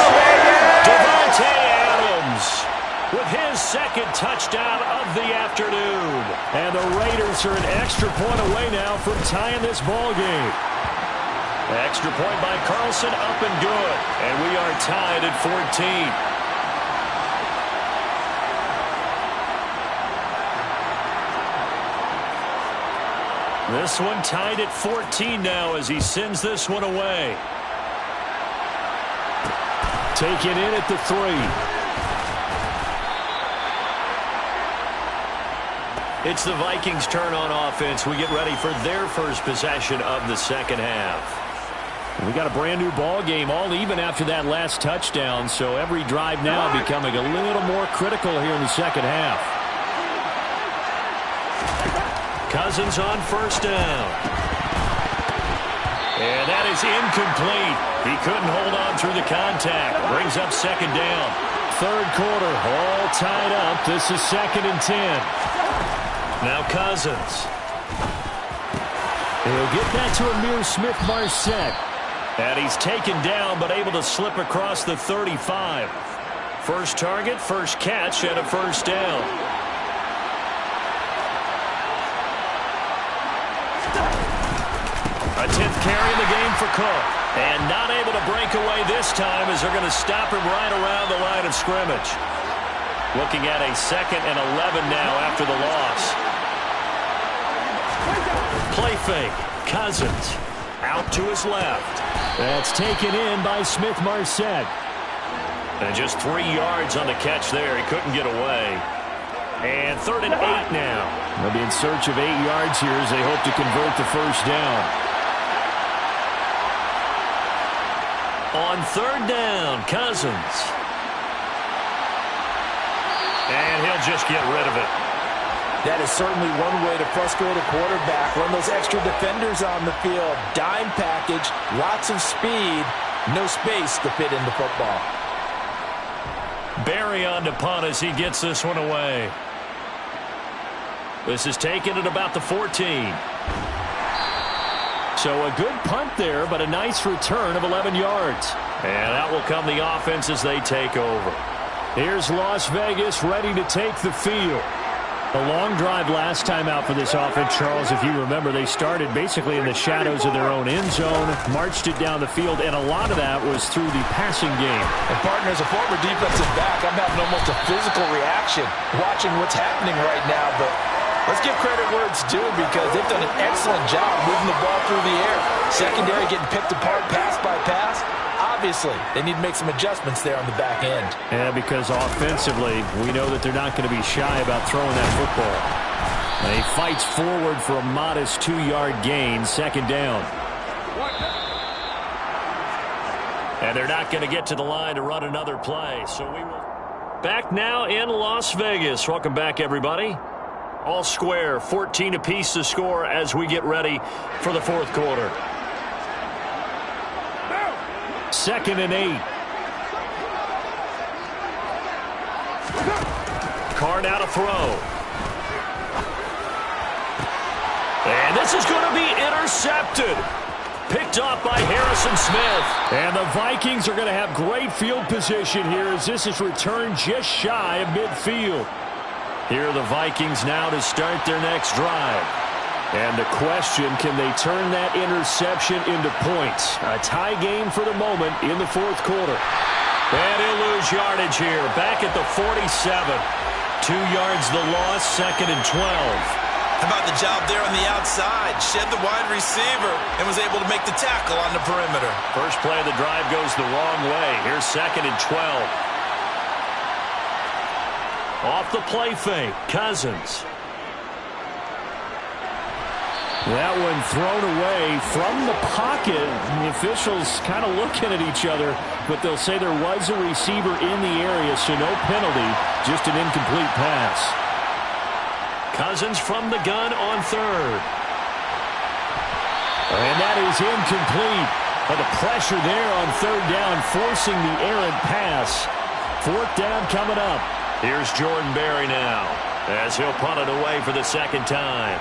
Devontae Adams with his second touchdown of the afternoon. And the Raiders are an extra point away now from tying this ball game. Extra point by Carlson, up and good. And we are tied at 14. This one tied at 14 now as he sends this one away. Taken in at the 3. It's the Vikings' turn on offense. We get ready for their first possession of the second half. We got a brand new ball game, all even after that last touchdown, so every drive now becoming a little more critical here in the second half. Cousins on first down. And that is incomplete. He couldn't hold on through the contact. Brings up second down. Third quarter, all tied up. This is 2nd and 10. Now Cousins. He'll get that to Amir Smith-Marset. And he's taken down, but able to slip across the 35. First target, first catch, and a first down. A 10th carry in the game for Cook. And not able to break away this time as they're going to stop him right around the line of scrimmage. Looking at a 2nd and 11 now after the loss. Play fake. Cousins out to his left. That's taken in by Smith-Marset. And just 3 yards on the catch there. He couldn't get away. And 3rd and 8 now. They'll be in search of 8 yards here as they hope to convert the first down. On 3rd down, Cousins. And he'll just get rid of it. That is certainly one way to frustrate a quarterback. Run those extra defenders on the field. Dime package, lots of speed, no space to fit in the football. Barry on to punt as he gets this one away. This is taken at about the 14. So a good punt there, but a nice return of 11 yards. And out will come the offense as they take over. Here's Las Vegas ready to take the field. A long drive last time out for this offense, Charles. If you remember, they started basically in the shadows of their own end zone, marched it down the field, and a lot of that was through the passing game. And, partner, as a former defensive back, I'm having almost a physical reaction watching what's happening right now. But let's give credit where it's due because they've done an excellent job moving the ball through the air. Secondary getting picked apart pass by pass. Obviously, they need to make some adjustments there on the back end. Yeah, because offensively, we know that they're not going to be shy about throwing that football. And he fights forward for a modest 2-yard gain, 2nd down. And they're not going to get to the line to run another play. So we will back now in Las Vegas. Welcome back, everybody. All square, 14 apiece to score as we get ready for the 4th quarter. 2nd and 8. Carr now to throw. And this is going to be intercepted. Picked off by Harrison Smith. And the Vikings are going to have great field position here as this is returned just shy of midfield. Here are the Vikings now to start their next drive. And the question, can they turn that interception into points? A tie game for the moment in the 4th quarter. And he'll lose yardage here. Back at the 47. 2 yards the loss, 2nd and 12. How about the job there on the outside? Shed the wide receiver and was able to make the tackle on the perimeter. First play of the drive goes the wrong way. Here's 2nd and 12. Off the play fake, Cousins. That one thrown away from the pocket. The officials kind of looking at each other, but they'll say there was a receiver in the area, so no penalty, just an incomplete pass. Cousins from the gun on 3rd. And that is incomplete. But the pressure there on 3rd down, forcing the errant pass. 4th down coming up. Here's Jordan Berry now, as he'll punt it away for the 2nd time.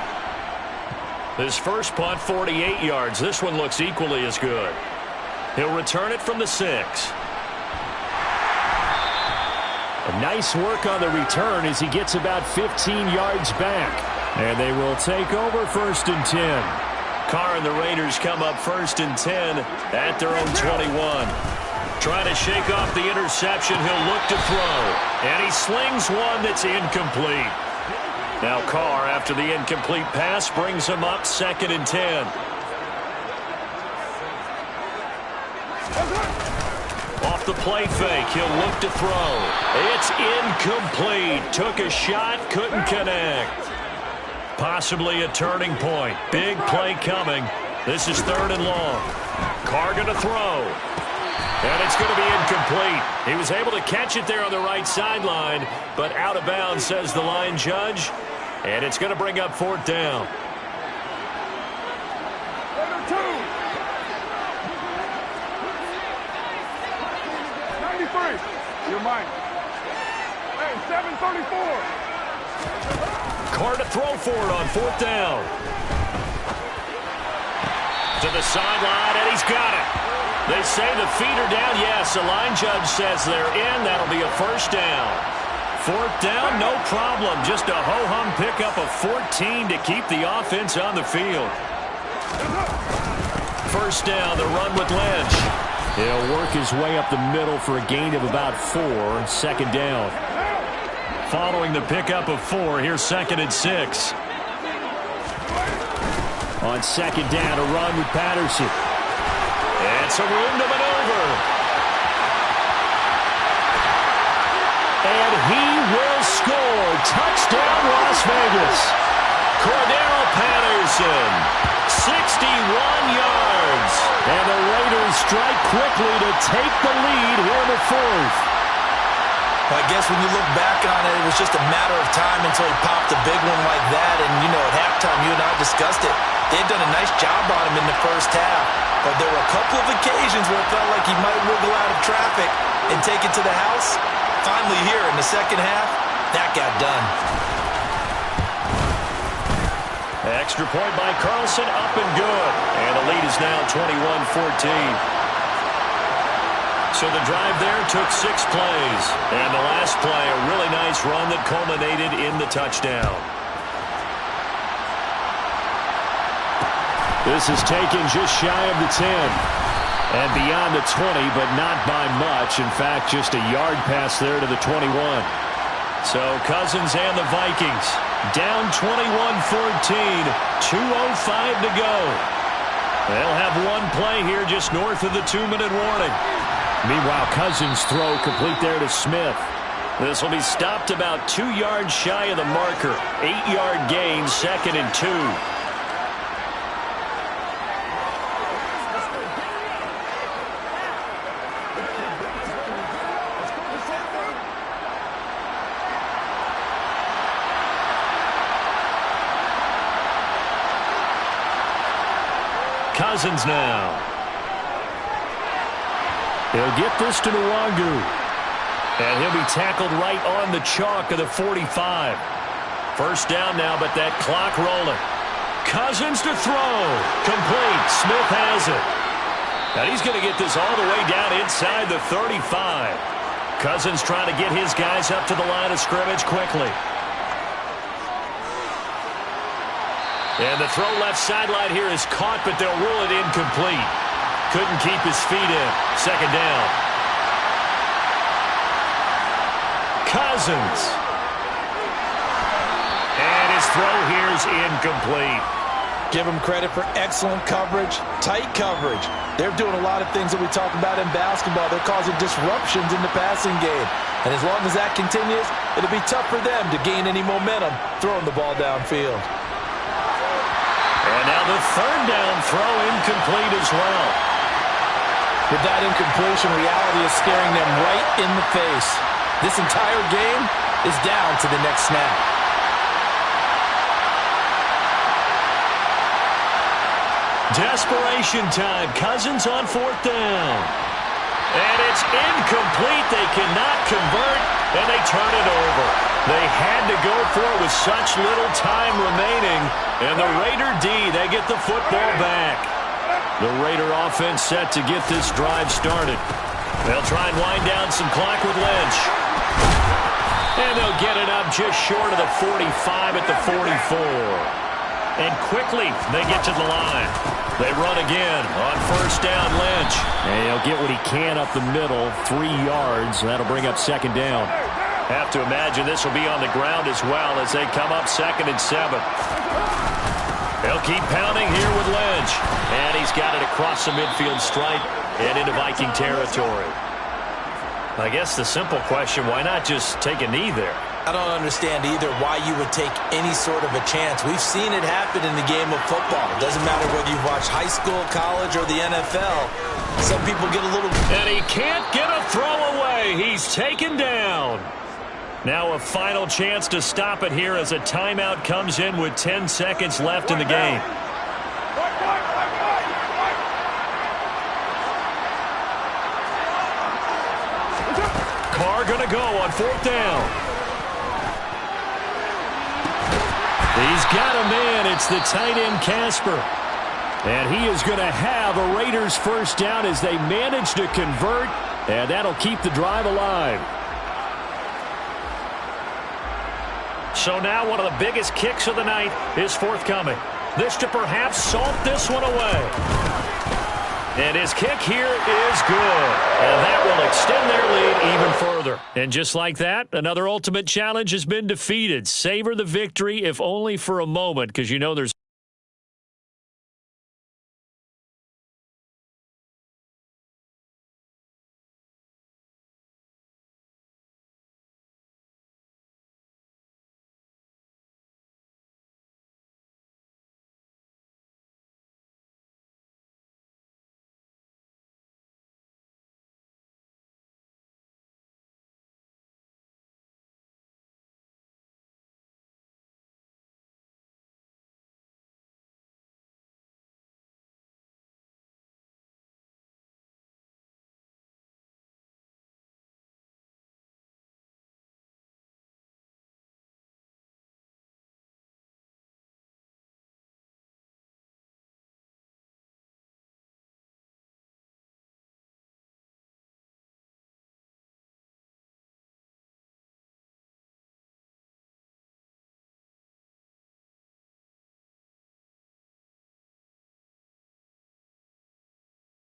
His first punt, 48 yards. This one looks equally as good. He'll return it from the 6. Nice work on the return as he gets about 15 yards back. And they will take over 1st and 10. Carr and the Raiders come up 1st and 10 at their own 21. Trying to shake off the interception. He'll look to throw. And he slings one that's incomplete. Now Carr, after the incomplete pass, brings him up 2nd and 10. Off the play fake, he'll look to throw. It's incomplete. Took a shot, couldn't connect. Possibly a turning point. Big play coming. This is 3rd and long. Carr going to throw. And it's going to be incomplete. He was able to catch it there on the right sideline, but out of bounds, says the line judge. And it's going to bring up 4th down. Number 2. 93. You're mine. Hey, 734. Carr to throw for it on 4th down. To the sideline, and he's got it. They say the feet are down. Yes, the line judge says they're in. That'll be a 1st down. 4th down, no problem. Just a ho-hum pickup of 14 to keep the offense on the field. 1st down, the run with Lynch. He'll work his way up the middle for a gain of about 4. 2nd down. Following the pickup of 4, here's 2nd and 6. On 2nd down, a run with Patterson. And some room to maneuver. And he will score. Touchdown, Las Vegas. Cordero Patterson, 61 yards. And the Raiders strike quickly to take the lead here in the 4th. I guess when you look back on it, it was just a matter of time until he popped a big one like that. And, you know, at halftime, you and I discussed it. They had done a nice job on him in the first half. But there were a couple of occasions where it felt like he might wiggle out of traffic and take it to the house. Finally here in the second half, that got done. Extra point by Carlson, up and good. And the lead is now 21-14. So the drive there took 6 plays. And the last play, a really nice run that culminated in the touchdown. This is taken just shy of the 10. And beyond the 20, but not by much. In fact, just a yard pass there to the 21. So Cousins and the Vikings down 21-14. 2:05 to go. They'll have one play here just north of the 2-minute warning. Meanwhile, Cousins' throw complete there to Smith. This will be stopped about 2 yards shy of the marker. 8-yard gain, 2nd and 2. Cousins now. He'll get this to Nwangu. And he'll be tackled right on the chalk of the 45. 1st down now, but that clock rolling. Cousins to throw. Complete. Smith has it. And he's going to get this all the way down inside the 35. Cousins trying to get his guys up to the line of scrimmage quickly. And the throw left sideline here is caught, but they'll rule it incomplete. Couldn't keep his feet in. 2nd down. Cousins. And his throw here is incomplete. Give him credit for excellent coverage, tight coverage. They're doing a lot of things that we talk about in basketball. They're causing disruptions in the passing game. And as long as that continues, it'll be tough for them to gain any momentum throwing the ball downfield. And now the 3rd down throw incomplete as well. With that incompletion, reality is staring them right in the face. This entire game is down to the next snap. Desperation time. Cousins on 4th down. And it's incomplete. They cannot convert. and they turn it over. They had to go for it with such little time remaining, and the Raider D, they get the football back. The Raider offense set to get this drive started. They'll try and wind down some clock with Lynch. And they'll get it up just short of the 45 at the 44. And quickly, they get to the line. They run again on first down, Lynch. And he'll get what he can up the middle, 3 yards. That'll bring up second down. Have to imagine this will be on the ground as well as they come up 2nd and 7. They'll keep pounding here with Lynch. And he's got it across the midfield stripe and into Viking territory. I guess the simple question, why not just take a knee there? I don't understand either why you would take any sort of a chance. We've seen it happen in the game of football. It doesn't matter whether you watch high school, college, or the NFL. Some people get a little... And he can't get a throw away. He's taken down. Now a final chance to stop it here as a timeout comes in with 10 seconds left in the game. Carr going to go on 4th down. He's got a man. It's the tight end, Casper. And he is going to have a Raiders first down as they manage to convert, and that'll keep the drive alive. So now one of the biggest kicks of the night is forthcoming. This to perhaps salt this one away. And his kick here is good. And that will extend their lead even further. And just like that, another ultimate challenge has been defeated. Savor the victory, if only for a moment, because you know there's